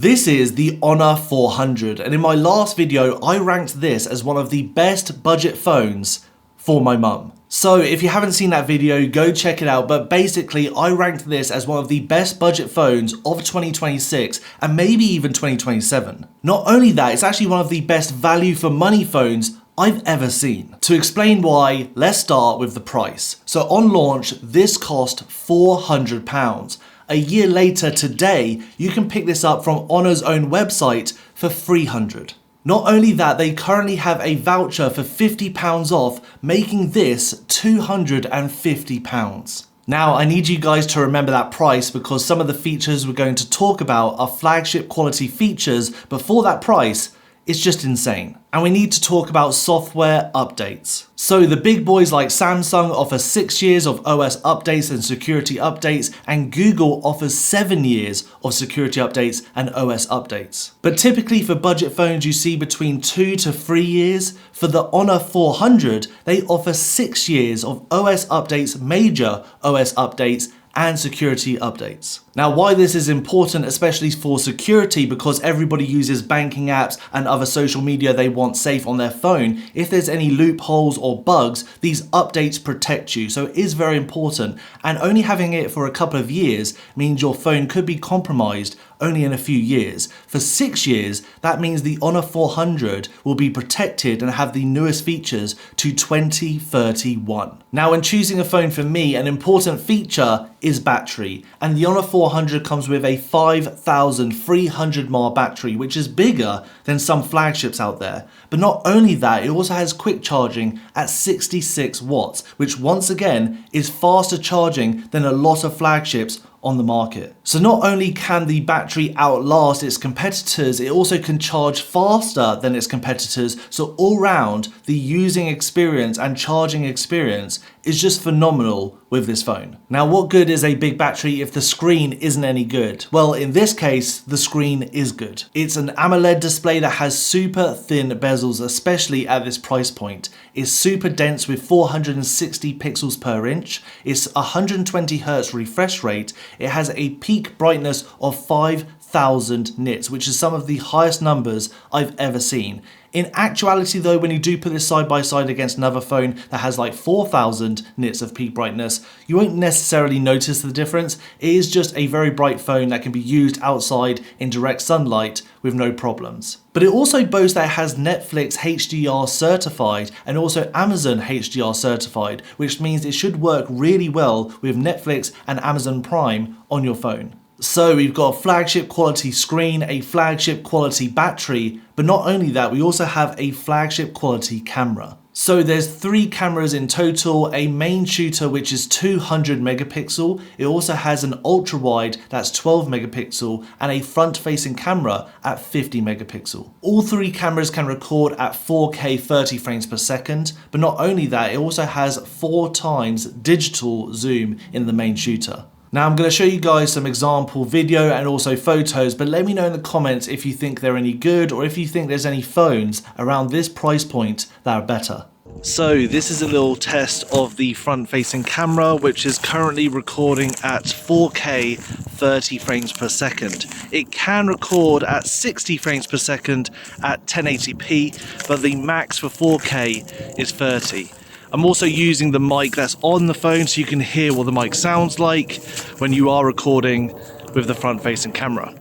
This is the Honor 400, and in my last video, I ranked this as one of the best budget phones for my mum. So if you haven't seen that video, go check it out. But basically, I ranked this as one of the best budget phones of 2026 and maybe even 2027. Not only that, it's actually one of the best value for money phones I've ever seen. To explain why, let's start with the price. So on launch, this cost £400. A year later today, you can pick this up from Honor's own website for £300. Not only that, they currently have a voucher for £50 off, making this £250. Now, I need you guys to remember that price because some of the features we're going to talk about are flagship quality features, but for that price, it's just insane. And we need to talk about software updates. So the big boys like Samsung offer 6 years of OS updates and security updates, and Google offers 7 years of security updates and OS updates. But typically for budget phones, you see between 2 to 3 years. For the Honor 400, they offer 6 years of OS updates, major OS updates, and security updates. Now, why this is important, especially for security, because everybody uses banking apps and other social media they want safe on their phone. If there's any loopholes or bugs, these updates protect you. So it is very important. And only having it for a couple of years means your phone could be compromised only in a few years. For 6 years, that means the Honor 400 will be protected and have the newest features to 2031. Now, when choosing a phone for me, an important feature is battery, and the Honor 400 comes with a 5,300 mAh battery, which is bigger than some flagships out there. But not only that, it also has quick charging at 66 watts, which once again is faster charging than a lot of flagships on the market. So not only can the battery outlast its competitors, it also can charge faster than its competitors. So all round, the using experience and charging experience is just phenomenal with this phone. Now, what good is a big battery if the screen isn't any good? Well, in this case, the screen is good. It's an AMOLED display that has super thin bezels, especially at this price point. It's super dense with 460 pixels per inch. It's 120 Hz refresh rate. It has a peak brightness of 5,000 nits, which is some of the highest numbers I've ever seen. In actuality though, when you do put this side by side against another phone that has like 4,000 nits of peak brightness, you won't necessarily notice the difference. It is just a very bright phone that can be used outside in direct sunlight with no problems. But it also boasts that it has Netflix HDR certified and also Amazon HDR certified, which means it should work really well with Netflix and Amazon Prime on your phone. So we've got a flagship quality screen, a flagship quality battery, but not only that, we also have a flagship quality camera. So there's 3 cameras in total, a main shooter which is 200 megapixel. It also has an ultra wide that's 12 megapixel and a front facing camera at 50 megapixel. All 3 cameras can record at 4K 30 frames per second, but not only that, it also has 4 times digital zoom in the main shooter. Now I'm going to show you guys some example video and also photos, but let me know in the comments if you think they're any good or if you think there's any phones around this price point that are better. So this is a little test of the front facing camera, which is currently recording at 4K 30 frames per second. It can record at 60 frames per second at 1080p, but the max for 4K is 30. I'm also using the mic that's on the phone so you can hear what the mic sounds like when you are recording with the front-facing camera.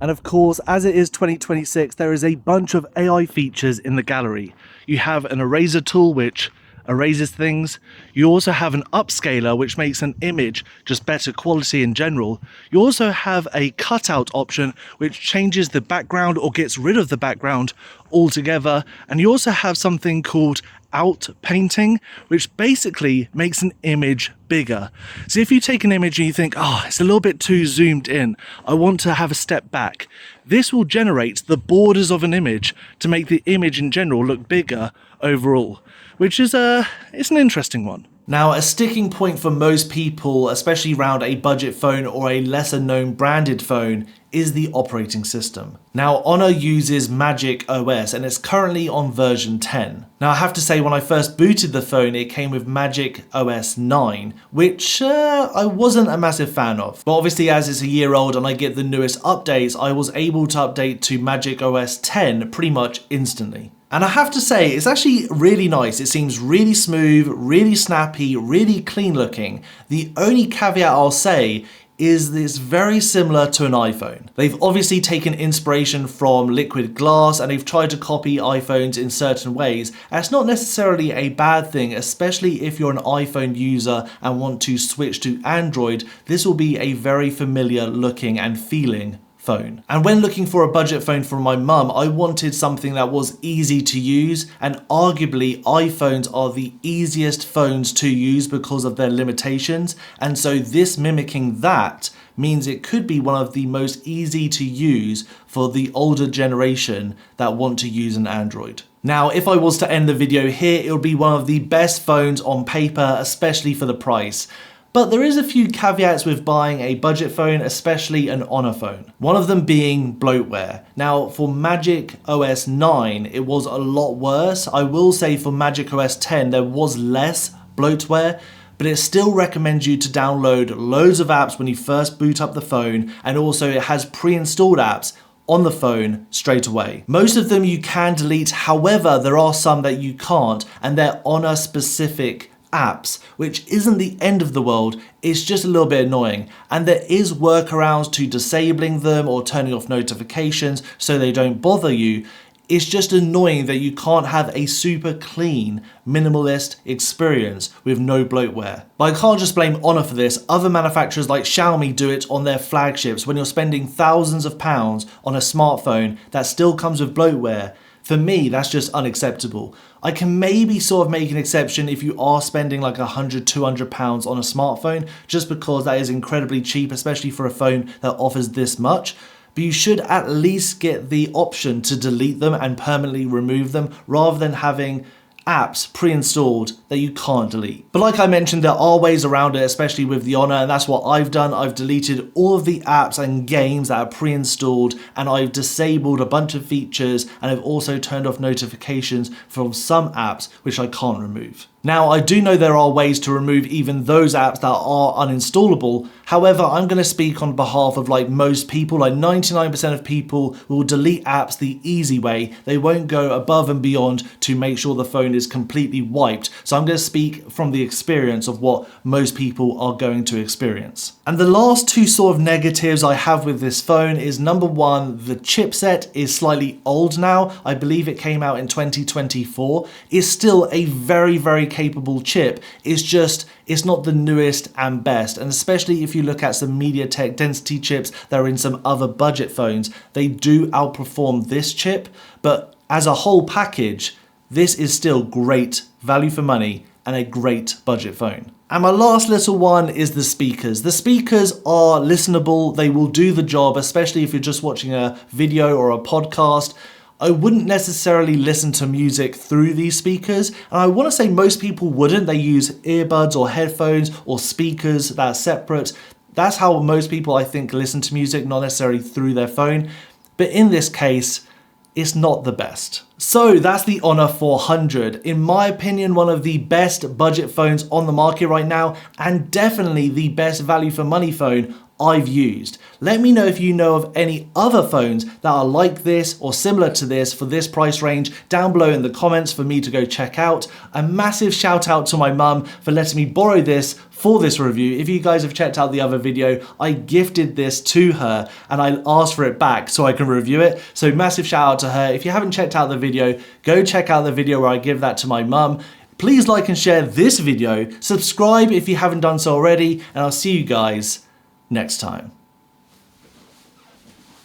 And of course, as it is 2026, there is a bunch of AI features in the gallery. You have an eraser tool, which erases things. You also have an upscaler, which makes an image just better quality in general. You also have a cutout option, which changes the background or gets rid of the background altogether. And you also have something called out painting, which basically makes an image bigger. So if you take an image and you think, oh, it's a little bit too zoomed in, I want to have a step back, this will generate the borders of an image to make the image in general look bigger overall, which is it's an interesting one. Now, a sticking point for most people, especially around a budget phone or a lesser known branded phone, is the operating system. Now, Honor uses Magic OS and it's currently on version 10. Now, I have to say, when I first booted the phone, it came with Magic OS 9, which I wasn't a massive fan of. But obviously, as it's a year old and I get the newest updates, I was able to update to Magic OS 10 pretty much instantly. And I have to say, it's actually really nice. It seems really smooth, really snappy, really clean looking. The only caveat I'll say is this very similar to an iPhone. They've obviously taken inspiration from liquid glass and they've tried to copy iPhones in certain ways. And it's not necessarily a bad thing, especially if you're an iPhone user and want to switch to Android. This will be a very familiar looking and feeling phone. And when looking for a budget phone for my mum, I wanted something that was easy to use, and arguably iPhones are the easiest phones to use because of their limitations, and so this mimicking that means it could be one of the most easy to use for the older generation that want to use an Android. Now, if I was to end the video here, it would be one of the best phones on paper, especially for the price. But there is a few caveats with buying a budget phone, especially an Honor phone. One of them being bloatware. Now, for Magic OS 9, it was a lot worse. I will say for Magic OS 10, there was less bloatware, but it still recommends you to download loads of apps when you first boot up the phone, and also it has pre-installed apps on the phone straight away. Most of them you can delete, however, there are some that you can't, and they're Honor specific apps, which isn't the end of the world, it's just a little bit annoying. And there is workarounds to disabling them or turning off notifications so they don't bother you. It's just annoying that you can't have a super clean, minimalist experience with no bloatware. But I can't just blame Honor for this. Other manufacturers like Xiaomi do it on their flagships. When you're spending thousands of pounds on a smartphone that still comes with bloatware, for me, that's just unacceptable. I can maybe sort of make an exception if you are spending like £100, £200 on a smartphone, just because that is incredibly cheap, especially for a phone that offers this much. But you should at least get the option to delete them and permanently remove them, rather than having apps pre-installed that you can't delete. But like I mentioned, there are ways around it, especially with the Honor, and that's what I've done. I've deleted all of the apps and games that are pre-installed, and I've disabled a bunch of features, and I've also turned off notifications from some apps which I can't remove. Now, I do know there are ways to remove even those apps that are uninstallable. However, I'm going to speak on behalf of like most people. Like 99% of people will delete apps the easy way. They won't go above and beyond to make sure the phone is completely wiped. So I'm going to speak from the experience of what most people are going to experience. And the last two sort of negatives I have with this phone is, number one, the chipset is slightly old now. I believe it came out in 2024. It's still a very capable chip. It's not the newest and best, and especially if you look at some MediaTek Density chips that are in some other budget phones, they do outperform this chip. But as a whole package, this is still great value for money and a great budget phone. And my last little one is the speakers. The speakers are listenable, they will do the job, especially if you're just watching a video or a podcast. I wouldn't necessarily listen to music through these speakers, and I want to say most people wouldn't. They use earbuds or headphones or speakers that are separate. That's how most people, I think, listen to music, not necessarily through their phone. But in this case, it's not the best. So that's the Honor 400. In my opinion, one of the best budget phones on the market right now, and definitely the best value for money phone I've used. Let me know if you know of any other phones that are like this or similar to this for this price range down below in the comments for me to go check out. A massive shout out to my mum for letting me borrow this for this review. If you guys have checked out the other video, I gifted this to her and I asked for it back so I can review it. So massive shout out to her. If you haven't checked out the video, go check out the video where I give that to my mum. Please like and share this video. Subscribe if you haven't done so already, and I'll see you guys next time.